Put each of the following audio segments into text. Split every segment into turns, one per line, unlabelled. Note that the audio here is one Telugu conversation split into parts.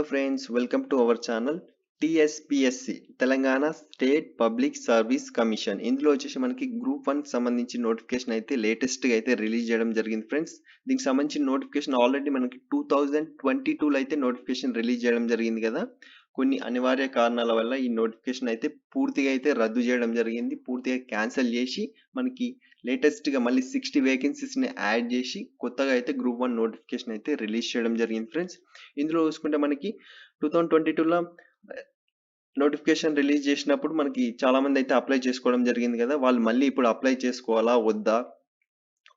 friends, welcome to our channel TSPSC Telangana state public service commission. ఇందులో వచ్చేసి మనకి గ్రూప్ 1 సంబంధించి నోటిఫికేషన్ అయితే లేటెస్ట్ గా అయితే రిలీజ్ చేయడం జరిగింది ఫ్రెండ్స్. దీనికి సంబంధించిన నోటిఫికేషన్ ఆల్రెడీ మనకి 2022లో అయితే నోటిఫికేషన్ రిలీజ్ చేయడం జరిగింది కదా. కొన్ని అనివార్య కారణాల వల్ల ఈ నోటిఫికేషన్ అయితే పూర్తిగా అయితే రద్దు చేయడం జరిగింది. పూర్తిగా క్యాన్సిల్ చేసి మనకి లేటెస్ట్ గా మళ్ళీ 60 వేకెన్సీస్ ని యాడ్ చేసి కొత్తగా అయితే గ్రూప్ 1 నోటిఫికేషన్ అయితే రిలీజ్ చేయడం జరిగింది ఫ్రెండ్స్. ఇందులో చూసుకుంటే మనకి 2022లో నోటిఫికేషన్ రిలీజ్ చేసినప్పుడు మనకి చాలా మంది అయితే అప్లై చేసుకోవడం జరిగింది కదా. వాళ్ళు మళ్ళీ ఇప్పుడు అప్లై చేసుకోవాలా వద్దా,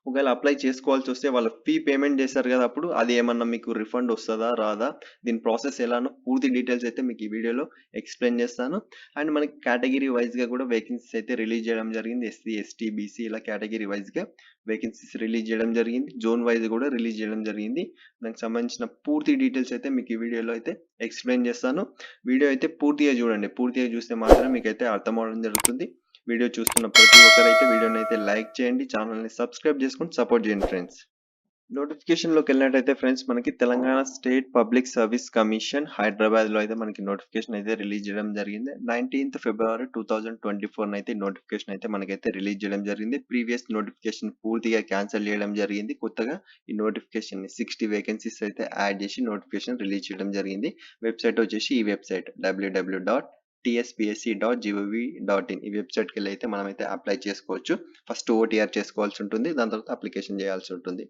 ఒకవేళ అప్లై చేసుకోవాల్సి వస్తే వాళ్ళ ఫీ పేమెంట్ చేశారు కదా, అప్పుడు అది ఏమన్నా మీకు రిఫండ్ వస్తుందా రాదా, దీని ప్రాసెస్ ఎలానో పూర్తి డీటెయిల్స్ అయితే మీకు ఈ వీడియోలో ఎక్స్ప్లెయిన్ చేస్తాను. అండ్ మనకి కేటగిరీ వైజ్ గా కూడా వేకెన్సీస్ అయితే రిలీజ్ చేయడం జరిగింది. ఎస్సీ ఎస్టీ బీసీ ఇలా కేటగిరీ వైజ్ గా వేకెన్సీస్ రిలీజ్ చేయడం జరిగింది. జోన్ వైజ్ కూడా రిలీజ్ చేయడం జరిగింది. దానికి సంబంధించిన పూర్తి డీటెయిల్స్ అయితే మీకు ఈ వీడియోలో అయితే ఎక్స్ప్లెయిన్ చేస్తాను. వీడియో అయితే పూర్తిగా చూడండి. పూర్తిగా చూస్తే మాత్రం మీకు అయితే అర్థం అవడం జరుగుతుంది. వీడియో చూస్తున్న ప్రతి ఒక్కరైతే వీడియోని అయితే లైక్ చేయండి, ఛానల్ని సబ్స్క్రైబ్ చేసుకొని సపోర్ట్ చేయండి ఫ్రెండ్స్. నోటిఫికేషన్లోకి వెళ్ళినట్టయితే ఫ్రెండ్స్ మనకి Telangana state public service commission హైదరాబాద్లో అయితే మనకి నోటిఫికేషన్ అయితే రిలీజ్ చేయడం జరిగింది. 19th February 2024 అయితే నోటిఫికేషన్ అయితే మనకైతే రిలీజ్ చేయడం జరిగింది. ప్రీవియస్ నోటిఫికేషన్ పూర్తిగా క్యాన్సిల్ చేయడం జరిగింది. కొత్తగా ఈ నోటిఫికేషన్ 60 వేకెన్సీస్ అయితే యాడ్ చేసి నోటిఫికేషన్ రిలీజ్ చేయడం జరిగింది. వెబ్సైట్ వచ్చేసి ఈ వెబ్సైట్ www.tspsc.gov.in ఈ వెబ్సైట్కి వెళ్ళి అయితే మనం అయితే అప్లై చేసుకోవచ్చు. ఫస్ట్ ఓటీఆర్ చేసుకోవాల్సి ఉంటుంది, దాని తర్వాత అప్లికేషన్ చేయాల్సి ఉంటుంది.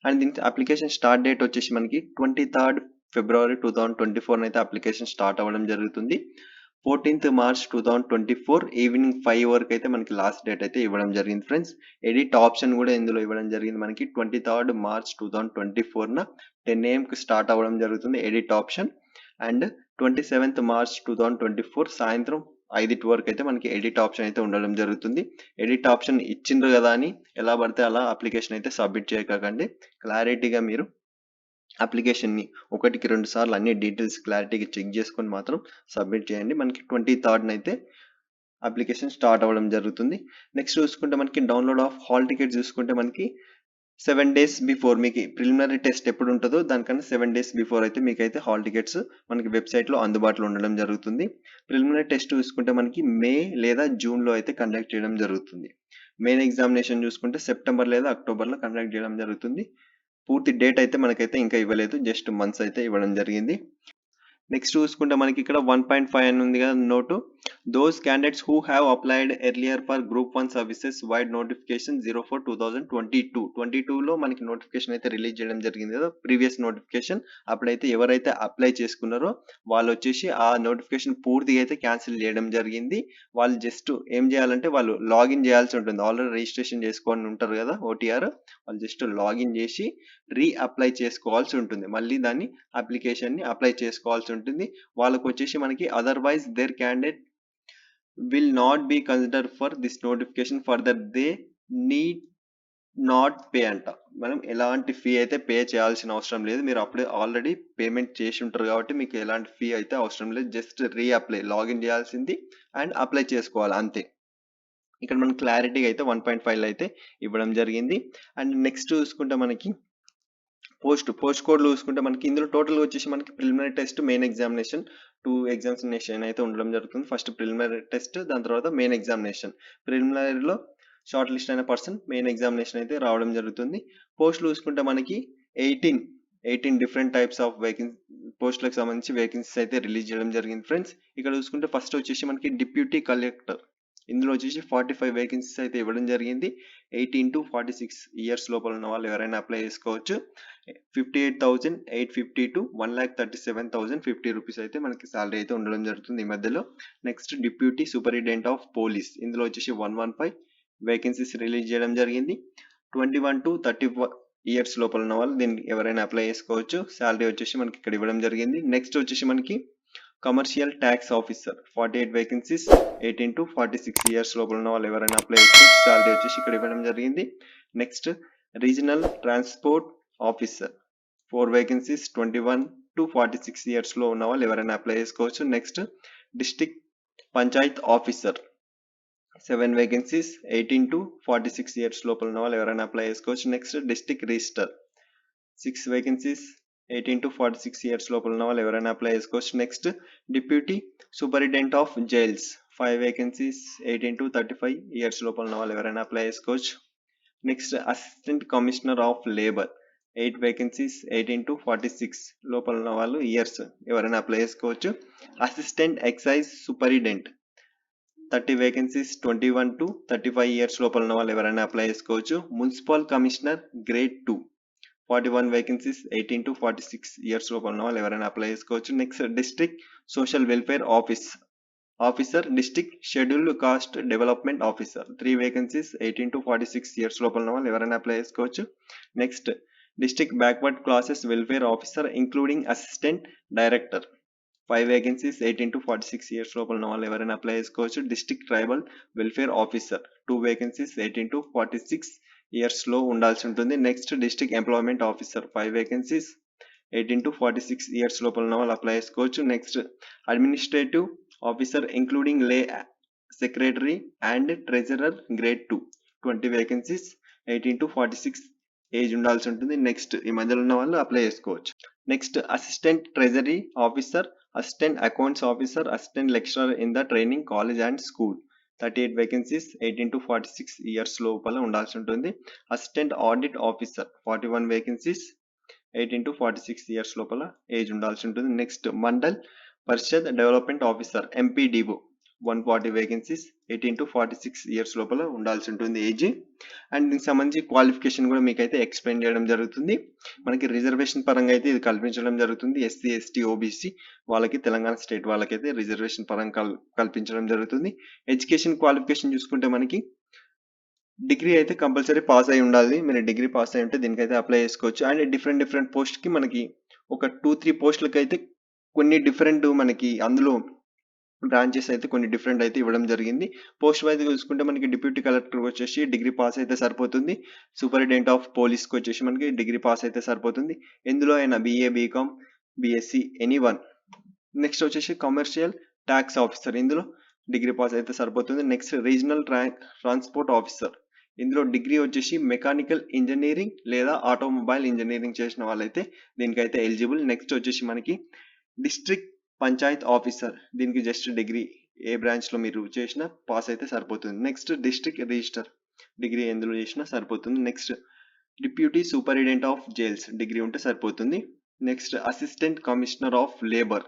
అండ్ దీనికి అప్లికేషన్ స్టార్ట్ డేట్ వచ్చేసి మనకి 23rd February 2024 అయితే అప్లికేషన్ స్టార్ట్ అవ్వడం జరుగుతుంది. 14th March 2024 ఈవినింగ్ 5 వరకు అయితే మనకి లాస్ట్ డేట్ అయితే ఇవ్వడం జరిగింది ఫ్రెండ్స్. ఎడిట్ ఆప్షన్ కూడా ఇందులో ఇవ్వడం జరిగింది. మనకి 23rd March 2024 10 AM కి స్టార్ట్ అవ్వడం జరుగుతుంది edit option. And 27th March 2024 సాయంత్రం 5 వరకు అయితే మనకి ఎడిట్ ఆప్షన్ అయితే ఉండడం జరుగుతుంది. ఎడిట్ ఆప్షన్ ఇచ్చిండ్రు కదా అని ఎలా పడితే అలా అప్లికేషన్ అయితే సబ్మిట్ చేయకండి. క్లారిటీగా మీరు అప్లికేషన్ని 1-2 సార్లు అన్ని డీటెయిల్స్ క్లారిటీగా చెక్ చేసుకొని మాత్రం సబ్మిట్ చేయండి. మనకి 23rd అయితే అప్లికేషన్ స్టార్ట్ అవ్వడం జరుగుతుంది. నెక్స్ట్ చూసుకుంటే మనకి డౌన్లోడ్ ఆఫ్ హాల్ టికెట్ చూసుకుంటే మనకి 7 days బిఫోర్ మీకు ప్రిలిమినరీ టెస్ట్ ఎప్పుడు ఉంటుందో దానికన్నా 7 days బిఫోర్ అయితే మీకైతే హాల్ టికెట్స్ మనకి వెబ్సైట్లో అందుబాటులో ఉండడం జరుగుతుంది. ప్రిలిమినరీ టెస్ట్ చూసుకుంటే మనకి మే లేదా జూన్లో అయితే కండక్ట్ చేయడం జరుగుతుంది. మెయిన్ ఎగ్జామినేషన్ చూసుకుంటే సెప్టెంబర్ లేదా అక్టోబర్లో కండక్ట్ చేయడం జరుగుతుంది. పూర్తి డేట్ అయితే మనకైతే ఇంకా ఇవ్వలేదు, జస్ట్ మంత్స్ అయితే ఇవ్వడం జరిగింది. నెక్స్ట్ చూసుకుంటే మనకి ఇక్కడ 1.5 అని ఉంది కదా note. Those candidates who have applied earlier for group 1 services vide notification 04/2022లో మనకి నోటిఫికేషన్ అయితే రిలీజ్ చేయడం జరిగింది కదా. ప్రీవియస్ నోటిఫికేషన్ అప్పుడైతే ఎవరైతే అప్లై చేసుకున్నారో వాళ్ళు వచ్చేసి ఆ నోటిఫికేషన్ పూర్తిగా అయితే క్యాన్సిల్ చేయడం జరిగింది. వాళ్ళు జస్ట్ ఏం చేయాలంటే వాళ్ళు లాగిన్ చేయాల్సి ఉంటుంది. ఆల్రెడీ రిజిస్ట్రేషన్ చేసుకొని ఉంటారు కదా ఓటీఆర్, వాళ్ళు జస్ట్ లాగిన్ చేసి అప్లై చేసుకోవాల్సి ఉంటుంది. మళ్ళీ దాన్ని అప్లికేషన్ని అప్లై చేసుకోవాల్సి ఉంటుంది. వాళ్ళకు వచ్చేసి మనకి otherwise their candidate will not be consider for this notification further they need not pay అంట. మనం ఎలాంటి ఫీ అయితే పే చేయాల్సిన అవసరం లేదు. మీరు అప్పుడే ఆల్రెడీ పేమెంట్ చేసి ఉంటారు కాబట్టి మీకు ఎలాంటి ఫీ అయితే అవసరం లేదు. జస్ట్ అప్లై లాగిన్ చేయాల్సింది అండ్ అప్లై చేసుకోవాలి అంతే. ఇక్కడ మనకి క్లారిటీగా అయితే 1.5 అయితే ఇవ్వడం జరిగింది. అండ్ నెక్స్ట్ చూసుకుంటే మనకి పోస్ట్ కోడ్లు చూసుకుంటే మనకి ఇందులో టోటల్ వచ్చేసి మనకి preliminary test, main examination 2 examination అయితే ఉండడం జరుగుతుంది. ఫస్ట్ ప్రిలిమినరీ టెస్ట్, దాని తర్వాత మెయిన్ ఎగ్జామినేషన్. ప్రిలిమినరీలో షార్ట్ లిస్ట్ అయిన పర్సన్ మెయిన్ ఎగ్జామినేషన్ అయితే రావడం జరుగుతుంది. పోస్టులు చూసుకుంటే మనకి 18 డిఫరెంట్ టైప్స్ ఆఫ్ పోస్టులకు సంబంధించి వేకెన్సీస్ అయితే రిలీజ్ చేయడం జరిగింది ఫ్రెండ్స్. ఇక్కడ చూసుకుంటే ఫస్ట్ వచ్చేసి మనకి డిప్యూటీ కలెక్టర్, ఇందులో వచ్చేసి 45 వేకెన్సీస్ అయితే ఇవ్వడం జరిగింది. 18 to 46 ఇయర్స్ లోపల ఉన్న వాళ్ళు ఎవరైనా అప్లై చేసుకోవచ్చు. 58,850 to 1,37,050 రూపీస్ అయితే మనకి శాలరీ అయితే ఉండడం జరుగుతుంది ఈ మధ్యలో. Next deputy superintendent of police, ఇందులో వచ్చేసి 115 వేకెన్సీస్ రిలీజ్ చేయడం జరిగింది. 21 to 30 ఇయర్స్ లోపల ఉన్న వాళ్ళు దీన్ని ఎవరైనా అప్లై చేసుకోవచ్చు. శాలరీ వచ్చేసి మనకి ఇక్కడ ఇవ్వడం జరిగింది. నెక్స్ట్ వచ్చేసి మనకి commercial tax officer 48 vacancies 18 to 46 years లోపల ఉన్న వాళ్ళు ఎవరైనా అప్లై చేసుకోవచ్చు. శాలరీ వచ్చేసి ఇక్కడ ఇవ్వడం జరిగింది. Next regional transport officer 4 vacancies 21 to 46 years లో ఉన్న వాళ్ళు ఎవరైనా అప్లై చేసుకోవచ్చు. Next district Panchayat officer 7 vacancies 18 to 46 years లోపల ఉన్న వాళ్ళు ఎవరైనా అప్లై చేసుకోవచ్చు. Next district register 6 vacancies 18 to 46 years లోపల ఉన్న వాళ్ళు ఎవరైనా అప్లై చేసుకోవచ్చు. Next deputy superintendent of jails 5 vacancies 18 to 35 years లోపల ఉన్న వాళ్ళు ఎవరైనా అప్లై చేసుకోవచ్చు. Next assistant commissioner of labour 8 vacancies 18 to 46 లోపల ఉన్న వాళ్ళు ఇయర్స్ ఎవరైనా అప్లై చేసుకోవచ్చు. Assistant excise superintendent 30 vacancies 21 to 35 years లోపల ఉన్న వాళ్ళు ఎవరైనా అప్లై చేసుకోవచ్చు. Municipal commissioner grade 2 41 vacancies 18 to 46 years లోపల ఉన్న వాళ్ళు ఎవరైనా అప్లై చేసుకోవచ్చు. Next district social welfare officer district scheduled caste development officer 3 vacancies 18 to 46 years లోపల ఉన్న వాళ్ళు ఎవరైనా అప్లై చేసుకోవచ్చు. Next district backward classes welfare officer including assistant director 5 vacancies 18 to 46 years లోపల ఉన్న వాళ్ళు ఎవరైనా అప్లై చేసుకోవచ్చు. District tribal welfare officer 2 vacancies 18 to 46 years లో ఉండాల్సి ఉంటుంది. Next district employment officer 5 vacancies 18 to 46 years లోపల ఉన్న వాళ్ళు అప్లై చేసుకోవచ్చు. నెక్స్ట్ అడ్మినిస్ట్రేటివ్ ఆఫీసర్ ఇంక్లూడింగ్ లే secretary and treasurer grade 2 20 vacancies 18 to 46 age ఉండాల్సి ఉంటుంది. నెక్స్ట్ ఈ మధ్యలో ఉన్న వాళ్ళు అప్లై చేసుకోవచ్చు. Next assistant treasury officer, assistant accounts officer, assistant lecturer in the training college and school 38 vacancies 18 to 46 years లోపల ఉండాల్సి ఉంటుంది. Assistant audit officer 41 vacancies 18 to 46 years లోపల ఏజ్ ఉండాల్సి ఉంటుంది. Next mandal Parishad development officer MPDO 140 vacancies 18 to 46 years లోపల ఉండాల్సి ఉంటుంది ఏజ్. అండ్ దీనికి సంబంధించి క్వాలిఫికేషన్ కూడా మీకైతే ఎక్స్ప్లెయిన్ చేయడం జరుగుతుంది. మనకి రిజర్వేషన్ పరంగా అయితే ఇది కల్పించడం జరుగుతుంది. ఎస్సీ ఎస్టీ ఓబీసీ వాళ్ళకి, తెలంగాణ స్టేట్ వాళ్ళకైతే రిజర్వేషన్ పరంగా కల్పించడం జరుగుతుంది. ఎడ్యుకేషన్ క్వాలిఫికేషన్ చూసుకుంటే మనకి డిగ్రీ అయితే కంపల్సరీ పాస్ అయి ఉండాలి. మీరు డిగ్రీ పాస్ అయి ఉంటే దీనికైతే అప్లై చేసుకోవచ్చు. అండ్ డిఫరెంట్ పోస్ట్కి మనకి ఒక 2-3 పోస్టులకి అయితే కొన్ని డిఫరెంట్ మనకి అందులో బ్రాంచెస్ అయితే కొన్ని డిఫరెంట్ అయితే ఇవ్వడం జరిగింది. పోస్ట్ వైజ్ చూసుకుంటే మనకి డిప్యూటీ కలెక్టర్ వచ్చేసి డిగ్రీ పాస్ అయితే సరిపోతుంది. సూపరింటెండెంట్ ఆఫ్ పోలీస్కి వచ్చేసి మనకి డిగ్రీ పాస్ అయితే సరిపోతుంది. ఎందులో అయినా BA BCom BSc anyone. Next వచ్చేసి కమర్షియల్ ట్యాక్స్ ఆఫీసర్, ఇందులో డిగ్రీ పాస్ అయితే సరిపోతుంది. నెక్స్ట్ రీజనల్ ట్రాన్స్పోర్ట్ ఆఫీసర్, ఇందులో డిగ్రీ వచ్చేసి మెకానికల్ ఇంజనీరింగ్ లేదా ఆటోమొబైల్ ఇంజనీరింగ్ చేసిన వాళ్ళైతే దీనికైతే ఎలిజిబుల్. నెక్స్ట్ వచ్చేసి మనకి డిస్ట్రిక్ట్ పంచాయత్ ఆఫీసర్, దీనికి జస్ట్ డిగ్రీ ఏ బ్రాంచ్ లో మీరు చేసినా పాస్ అయితే సరిపోతుంది. నెక్స్ట్ డిస్ట్రిక్ట్ రిజిస్టర్, డిగ్రీ ఎందులో చేసినా సరిపోతుంది. Next deputy superintendent of jails, degree ఉంటే సరిపోతుంది. Next assistant commissioner of labour,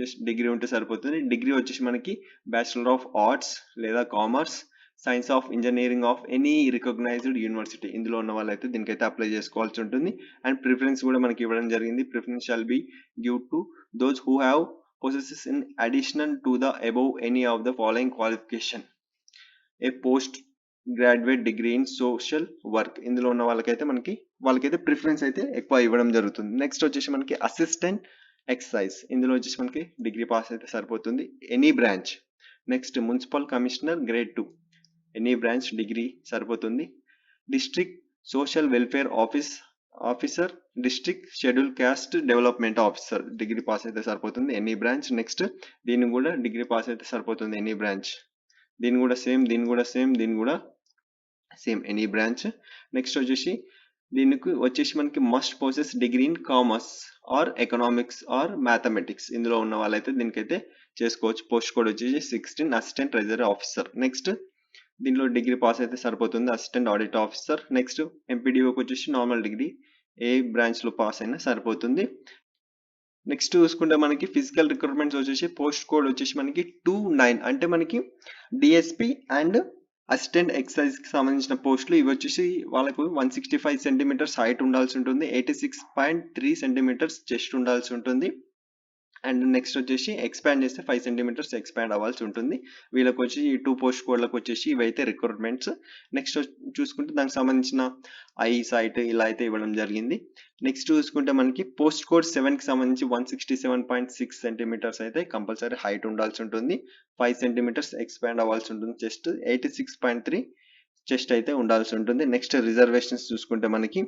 just degree ఉంటే సరిపోతుంది. డిగ్రీ వచ్చేసి మనకి బ్యాచిలర్ ఆఫ్ ఆర్ట్స్ లేదా commerce, science of engineering of any recognised university, ఇందులో ఉన్న వాళ్ళైతే దీనికైతే అప్లై చేసుకోవాల్సి ఉంటుంది. అండ్ ప్రిఫరెన్స్ కూడా మనకి ఇవ్వడం జరిగింది. Preference shall be give to those who have possesses in addition to the above any of the following qualification: a post graduate degree in social work, ఇందులో ఉన్న వాళ్ళకైతే ప్రిఫరెన్స్ అయితే ఎక్కువ ఇవ్వడం జరుగుతుంది. నెక్స్ట్ వచ్చేసి మనకి అసిస్టెంట్ ఎక్సైజ్, ఇందులో వచ్చేసి మనకి డిగ్రీ పాస్ అయితే సరిపోతుంది any branch. Next municipal commissioner grade 2 any branch degree సరిపోతుంది. District social welfare officer, district schedule caste development officer, degree pass అయితే సరిపోతుంది ఎనీ బ్రాంచ్. నెక్స్ట్ దీన్ని కూడా డిగ్రీ పాస్ అయితే సరిపోతుంది ఎనీ బ్రాంచ్. దీని కూడా సేమ్ ఎనీ బ్రాంచ్. నెక్స్ట్ వచ్చేసి మనకి must possess degree in commerce or economics or mathematics, ఇందులో ఉన్న వాళ్ళైతే దీనికైతే చేసుకోవచ్చు. పోస్ట్ కోడ్ వచ్చేసి 16 అసిస్టెంట్ ట్రెజరీ ఆఫీసర్. నెక్స్ట్ దీనిలో డిగ్రీ పాస్ అయితే సరిపోతుంది అసిస్టెంట్ ఆడిట్ ఆఫీసర్. నెక్స్ట్ ఎంపీడీఓకి వచ్చేసి నార్మల్ డిగ్రీ ఏ బ్రాంచ్ లో పాస్ అయినా సరిపోతుంది. నెక్స్ట్ చూసుకుంటే మనకి ఫిజికల్ రిక్రూట్మెంట్స్ వచ్చేసి పోస్ట్ కోడ్ వచ్చేసి మనకి 29, అంటే మనకి డిఎస్పి అండ్ అసిస్టెంట్ ఎక్సైజ్ కి సంబంధించిన పోస్టులు. ఇవి వచ్చేసి వాళ్ళకు 165 సెంటీమీటర్స్ హైట్ ఉండాల్సి ఉంటుంది, 86.3 సెంటీమీటర్స్ చెస్ట్ ఉండాల్సి ఉంటుంది. అండ్ నెక్స్ట్ వచ్చేసి ఎక్స్పాండ్ చేస్తే 5 సెంటీమీటర్స్ ఎక్స్పాండ్ అవ్వాల్సి ఉంటుంది. వీళ్ళకి వచ్చి ఈ 2 పోస్ట్ కోడ్లకు వచ్చేసి ఇవైతే రిక్రూట్మెంట్స్. నెక్స్ట్ చూసుకుంటే దానికి సంబంధించిన సైట్ ఇలా అయితే ఇవ్వడం జరిగింది. నెక్స్ట్ చూసుకుంటే మనకి పోస్ట్ కోడ్ 7 కి సంబంధించి 167.6 సెంటీమీటర్స్ అయితే కంపల్సరీ హైట్ ఉండాల్సి ఉంటుంది, 5 సెంటీమీటర్స్ ఎక్స్పాండ్ అవ్వాల్సి ఉంటుంది చెస్ట్, 86.3 చెస్ట్ అయితే ఉండాల్సి ఉంటుంది. నెక్స్ట్ రిజర్వేషన్స్ చూసుకుంటే మనకి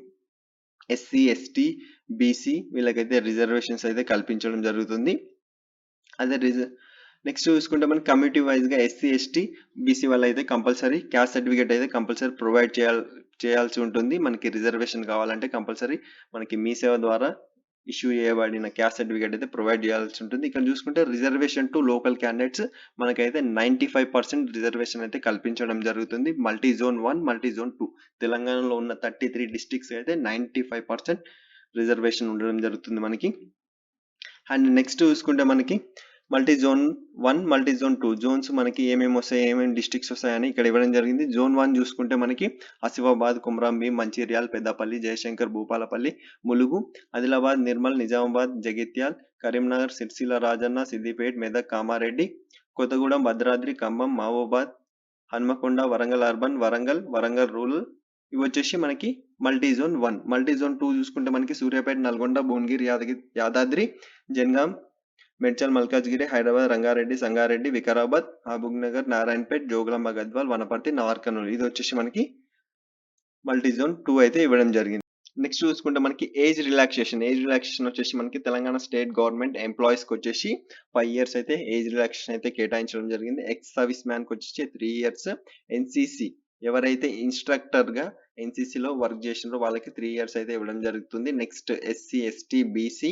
ఎస్సీ ఎస్టీ బీసీ వీళ్ళకైతే రిజర్వేషన్స్ అయితే కల్పించడం జరుగుతుంది. అదే నెక్స్ట్ చూసుకుంటే మనకి కమ్యూనిటీ వైజ్ గా ఎస్సీ ఎస్టీ బీసీ వాళ్ళు అయితే కంపల్సరీ క్యాస్ట్ సర్టిఫికేట్ అయితే కంపల్సరీ ప్రొవైడ్ చేయాల్సి ఉంటుంది. మనకి రిజర్వేషన్ కావాలంటే కంపల్సరీ మనకి మీ సేవ ద్వారా ఇష్యూ చేయబడిన క్యాస్ట్ సర్టిఫికేట్ అయితే ప్రొవైడ్ చేయాల్సి ఉంటుంది. ఇక్కడ చూసుకుంటే రిజర్వేషన్ టు లోకల్ క్యాండిడేట్స్ మనకైతే 95% రిజర్వేషన్ అయితే కల్పించడం జరుగుతుంది. మల్టీ జోన్ 1, మల్టీ జోన్ 2 తెలంగాణలో ఉన్న 33 డిస్ట్రిక్ట్స్ అయితే 95% రిజర్వేషన్ ఉండడం జరుగుతుంది మనకి. అండ్ నెక్స్ట్ చూసుకుంటే మనకి multi zone 1, multi zone 2 zones మనకి ఏమేమి వస్తాయి, ఏమేమి డిస్ట్రిక్ట్స్ వస్తాయని ఇక్కడ ఇవ్వడం జరిగింది. జోన్ 1 చూసుకుంటే మనకి ఆసిఫాబాద్, కుమ్రంభీం, మంచిర్యాల్, పెద్దపల్లి, జయశంకర్, భూపాలపల్లి, ములుగు, ఆదిలాబాద్, నిర్మల్, నిజామాబాద్, జగిత్యాల్, కరీంనగర్, సిరిసిల్ల, రాజన్న, సిద్దిపేట్, మెదక్, కామారెడ్డి, కొత్తగూడెం, భద్రాద్రి, ఖమ్మం, మహబూబాద్, హన్మకొండ, వరంగల్ అర్బన్, వరంగల్ రూరల్. ఇవి వచ్చేసి మనకి మల్టీ జోన్ 1. మల్టీ జోన్ 2 చూసుకుంటే మనకి సూర్యాపేట, నల్గొండ, భువనగిరి, యాదాద్రి, జనగాం, మేడ్చల్, మల్కాజ్గిరి, హైదరాబాద్, రంగారెడ్డి, సంగారెడ్డి, వికారాబాద్, మహబూబ్నగర్, నారాయణపేట్, జోగులాంబ, గద్వాల్, వనపర్తి, నార్కర్నూలు. ఇది వచ్చేసి మనకి మల్టీ జోన్ 2 అయితే ఇవ్వడం జరిగింది. నెక్స్ట్ చూసుకుంటే మనకి ఏజ్ రిలాక్సేషన్ వచ్చేసి మనకి తెలంగాణ స్టేట్ గవర్నమెంట్ ఎంప్లాయీస్ కి వచ్చేసి 5 years అయితే ఏజ్ రిలాక్సేషన్ అయితే కేటాయించడం జరిగింది. ఎక్స్ సర్వీస్ మ్యాన్ కి వచ్చేసి 3 years, ఎన్సీసీ ఎవరైతే ఇన్స్ట్రక్టర్ గా ఎన్సీసీలో వర్క్ చేసినారో వాళ్ళకి 3 years అయితే ఇవ్వడం జరుగుతుంది. Next SC, ST, BC,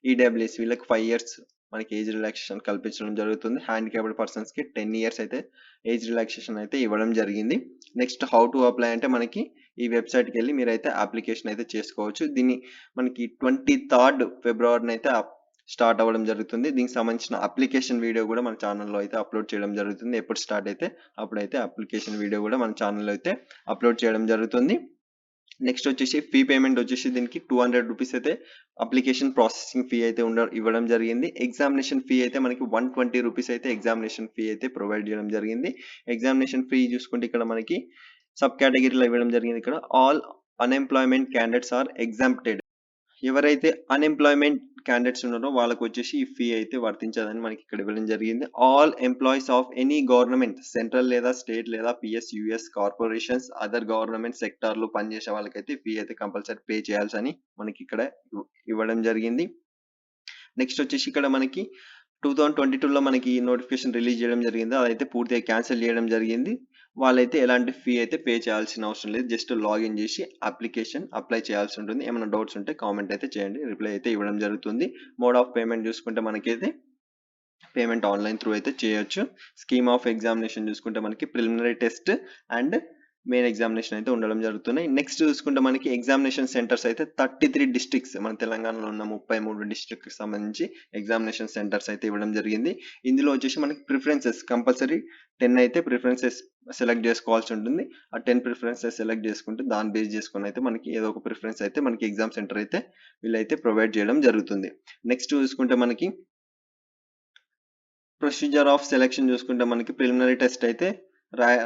EWS వీళ్ళకి 5 years మనకి ఏజ్ రిలాక్సేషన్ కల్పించడం జరుగుతుంది. హ్యాండిక్యాప్డ్ పర్సన్స్ కి 10 years అయితే ఏజ్ రిలాక్సేషన్ అయితే ఇవ్వడం జరిగింది. నెక్స్ట్ హౌ టు అప్లై అంటే మనకి ఈ వెబ్సైట్కి వెళ్ళి మీరైతే అప్లికేషన్ అయితే చేసుకోవచ్చు. దీన్ని మనకి 23rd February అయితే స్టార్ట్ అవ్వడం జరుగుతుంది. దీనికి సంబంధించిన అప్లికేషన్ వీడియో కూడా మన ఛానల్లో అయితే అప్లోడ్ చేయడం జరుగుతుంది. ఎప్పుడు స్టార్ట్ అయితే అప్పుడైతే అప్లికేషన్ వీడియో కూడా మన ఛానల్లో అయితే అప్లోడ్ చేయడం జరుగుతుంది. నెక్స్ట్ వచ్చేసి ఫీ పేమెంట్ వచ్చేసి దీనికి 200 రూపీస్ అయితే అప్లికేషన్ ప్రాసెసింగ్ ఫీ అయితే ఇవ్వడం జరిగింది. ఎగ్జామినేషన్ ఫీ అయితే మనకి 120 రూపీస్ అయితే ఎగ్జామినేషన్ ఫీ అయితే ప్రొవైడ్ చేయడం జరిగింది. ఎగ్జామినేషన్ ఫీ చూసుకుంటే ఇక్కడ మనకి సబ్ కేటగిరీలో ఇవ్వడం జరిగింది. ఇక్కడ all unemployment candidates are exempted. ఎవరైతే అన్ఎంప్లాయ్మెంట్ క్యాండిడేట్స్ ఉన్నారో వాళ్ళకి వచ్చేసి ఈ ఫీ అయితే వర్తించదని మనకి ఇక్కడ ఇవ్వడం జరిగింది. All employees of any government central లేదా స్టేట్ లేదా పిఎస్యుఎస్ కార్పొరేషన్స్ అదర్ గవర్నమెంట్ సెక్టార్లో పనిచేసే వాళ్ళకైతే ఫీ అయితే కంపల్సరీ పే చేయాల్సి మనకి ఇక్కడ ఇవ్వడం జరిగింది. నెక్స్ట్ వచ్చేసి ఇక్కడ మనకి 2022లో మనకి నోటిఫికేషన్ రిలీజ్ చేయడం జరిగింది. అదైతే పూర్తిగా క్యాన్సిల్ చేయడం జరిగింది. వాళ్ళైతే ఎలాంటి ఫీ అయితే పే చేయాల్సిన అవసరం లేదు. జస్ట్ లాగిన్ చేసి అప్లికేషన్ అప్లై చేయాల్సి ఉంటుంది. ఏమైనా డౌట్స్ ఉంటే కామెంట్ అయితే చేయండి, రిప్లై అయితే ఇవ్వడం జరుగుతుంది. మోడ్ ఆఫ్ పేమెంట్ చూసుకుంటే మనకైతే పేమెంట్ ఆన్లైన్ త్రూ అయితే చేయొచ్చు. స్కీమ్ ఆఫ్ ఎగ్జామినేషన్ చూసుకుంటే మనకి preliminary test and main examination అయితే ఉండడం జరుగుతున్నాయి. నెక్స్ట్ చూసుకుంటే మనకి ఎగ్జామినేషన్ సెంటర్స్ అయితే 33 డిస్ట్రిక్ట్స్ మన తెలంగాణలో ఉన్న 33 డిస్ట్రిక్ట్కి సంబంధించి ఎగ్జామినేషన్ సెంటర్స్ అయితే ఇవ్వడం జరిగింది. ఇందులో వచ్చేసి మనకి ప్రిఫరెన్సెస్ కంపల్సరీ 10 అయితే ప్రిఫరెన్సెస్ సెలెక్ట్ చేసుకోవాల్సి ఉంటుంది. ఆ 10 ప్రిఫరెన్సెస్ సెలెక్ట్ చేసుకుంటే దాన్ని బేస్ చేసుకుని అయితే మనకి ఏదో ఒక ప్రిఫరెన్స్ అయితే మనకి ఎగ్జామ్ సెంటర్ అయితే వీళ్ళైతే ప్రొవైడ్ చేయడం జరుగుతుంది. నెక్స్ట్ చూసుకుంటే మనకి ప్రొసీజర్ ఆఫ్ సెలెక్షన్ చూసుకుంటే మనకి ప్రిలిమినరీ టెస్ట్ అయితే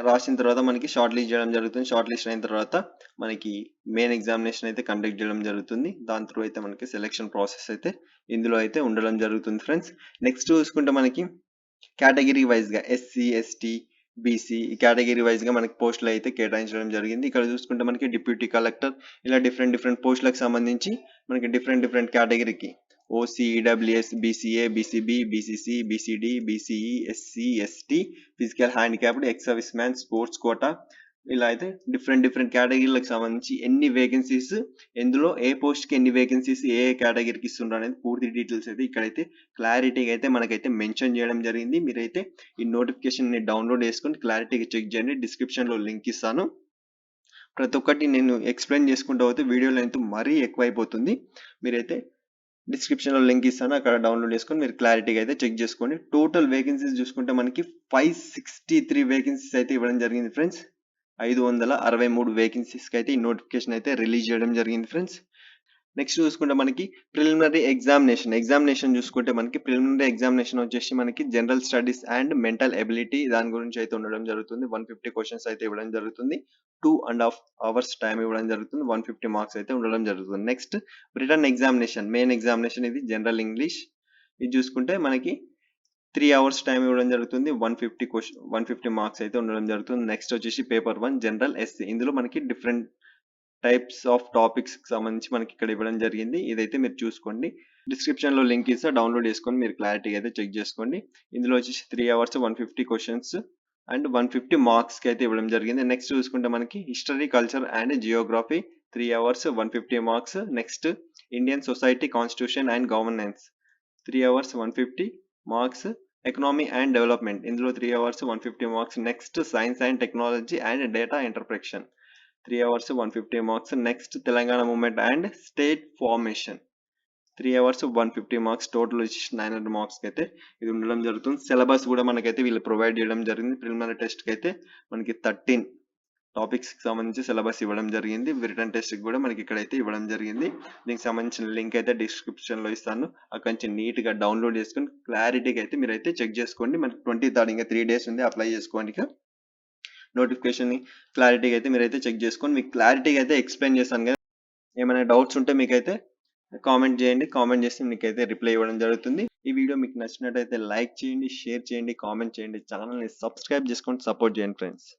రాసిన తర్వాత మనకి షార్ట్ లిస్ట్ చేయడం జరుగుతుంది. షార్ట్ లిస్ట్ అయిన తర్వాత మనకి మెయిన్ ఎగ్జామినేషన్ అయితే కండక్ట్ చేయడం జరుగుతుంది. దాని త్రూ అయితే మనకి సెలెక్షన్ ప్రాసెస్ అయితే ఇందులో అయితే ఉండడం జరుగుతుంది ఫ్రెండ్స్. నెక్స్ట్ చూసుకుంటే మనకి కేటగిరీ వైజ్గా ఎస్సీ, ఎస్టీ, బీసీ ఈ కేటగిరీ వైజ్గా మనకి పోస్టులు అయితే కేటాయించడం జరిగింది. ఇక్కడ చూసుకుంటే మనకి డిప్యూటీ కలెక్టర్ ఇలా డిఫరెంట్ పోస్టులకు సంబంధించి మనకి డిఫరెంట్ కేటగిరీకి OC, EWS, BCA, BCB, BCC, BCD, BCE, SC, ST, physical handicapped, ex service man, sports quota ఇలా అయితే డిఫరెంట్ కేటగిరీలకు సంబంధించి ఎన్ని వేకెన్సీస్, ఎందులో ఏ పోస్ట్కి ఎన్ని వేకెన్సీస్, ఏ కేటగిరీకి ఇస్తున్నారు అనేది పూర్తి డీటెయిల్స్ అయితే ఇక్కడైతే క్లారిటీగా అయితే మనకైతే మెన్షన్ చేయడం జరిగింది. మీరైతే ఈ నోటిఫికేషన్ని డౌన్లోడ్ చేసుకొని క్లారిటీగా చెక్ చేయండి. డిస్క్రిప్షన్లో లింక్ ఇస్తాను. ప్రతి ఒక్కటి నేను ఎక్స్ప్లెయిన్ చేసుకుంటూ పోతే వీడియో లెంత్ మరీ ఎక్కువైపోతుంది. మీరైతే డిస్క్రిప్షన్లో లింక్ ఇస్తాను, అక్కడ డౌన్లోడ్ చేసుకొని మీరు క్లారిటీగా అయితే చెక్ చేసుకోండి. టోటల్ వేకెన్సీస్ చూసుకుంటే మనకి 563 వేకెన్సీస్ అయితే ఇవ్వడం జరిగింది ఫ్రెండ్స్. 563 వేకెన్సీస్కి అయితే ఈ నోటిఫికేషన్ అయితే రిలీజ్ చేయడం జరిగింది ఫ్రెండ్స్. నెక్స్ట్ చూసుకుంటే మనకి ప్రిలిమినరీ ఎగ్జామినేషన్ చూసుకుంటే మనకి ప్రిలిమినరీ ఎగ్జామినేషన్ వచ్చేసి మనకి general studies and mental ability దాని గురించి అయితే ఉండడం జరుగుతుంది. 150 క్వశ్చన్స్ అయితే ఇవ్వడం జరుగుతుంది. 2.5 hours టైం ఇవ్వడం జరుగుతుంది. 150 మార్క్స్ అయితే ఉండడం జరుగుతుంది. Next written examination, main examination ఇది జనరల్ ఇంగ్లీష్. ఇది చూసుకుంటే మనకి 3 hours టైం ఇవ్వడం జరుగుతుంది. 150 మార్క్స్ అయితే ఉండడం జరుగుతుంది. నెక్స్ట్ వచ్చేసి పేపర్ 1 జనరల్ ఎస్సీ. ఇందులో మనకి డిఫరెంట్ టైప్స్ ఆఫ్ టాపిక్స్ సంబంధించి మనకి ఇక్కడ ఇవ్వడం జరిగింది. ఇదైతే మీరు చూసుకోండి. డిస్క్రిప్షన్లో లింక్ ఇస్తే డౌన్లోడ్ చేసుకొని మీరు క్లారిటీగా అయితే చెక్ చేసుకోండి. ఇందులో వచ్చేసి 3 hours 150 క్వశ్చన్స్ అండ్ 150 మార్క్స్కి అయితే ఇవ్వడం జరిగింది. నెక్స్ట్ చూసుకుంటే మనకి history, culture and geography 3 hours 150 marks. Next Indian society constitution and governance 3 hours 150 marks. Economy and development ఇందులో 3 hours 150 marks. Next science and technology and data interpretation 3 hours 150 marks. Next Telangana movement and state formation 3 hours 150 marks. Total వచ్చి 900 మార్క్స్కి అయితే ఇది ఉండడం జరుగుతుంది. సిలబస్ కూడా మనకైతే వీళ్ళు ప్రొవైడ్ చేయడం జరిగింది. ప్రిలిమినరీ టెస్ట్కి అయితే మనకి 13 టాపిక్స్కి సంబంధించి సిలబస్ ఇవ్వడం జరిగింది. రిటర్న్ టెస్ట్కి కూడా మనకి ఇక్కడైతే ఇవ్వడం జరిగింది. దీనికి సంబంధించిన లింక్ అయితే డిస్క్రిప్షన్లో ఇస్తాను. అక్కడి నుంచి నీట్గా డౌన్లోడ్ చేసుకొని క్లారిటీగా అయితే మీరైతే చెక్ చేసుకోండి. మనకి 23rd ఇంకా 3 days ఉంది అప్లై చేసుకోండి. నోటిఫికేషన్ క్లారిటీగా అయితే మీరైతే చెక్ చేసుకొని మీకు క్లారిటీగా అయితే ఎక్స్ప్లెయిన్ చేస్తాను కదా. ఏమైనా డౌట్స్ ఉంటే మీకైతే కామెంట్ చేయండి. కామెంట్ చేసి మీకైతే రిప్లై ఇవ్వడం జరుగుతుంది. ఈ వీడియో మీకు నచ్చినట్టయితే లైక్ చేయండి, షేర్ చేయండి, కామెంట్ చేయండి. ఛానల్ని సబ్స్క్రైబ్ చేసుకొని సపోర్ట్ చేయండి ఫ్రెండ్స్.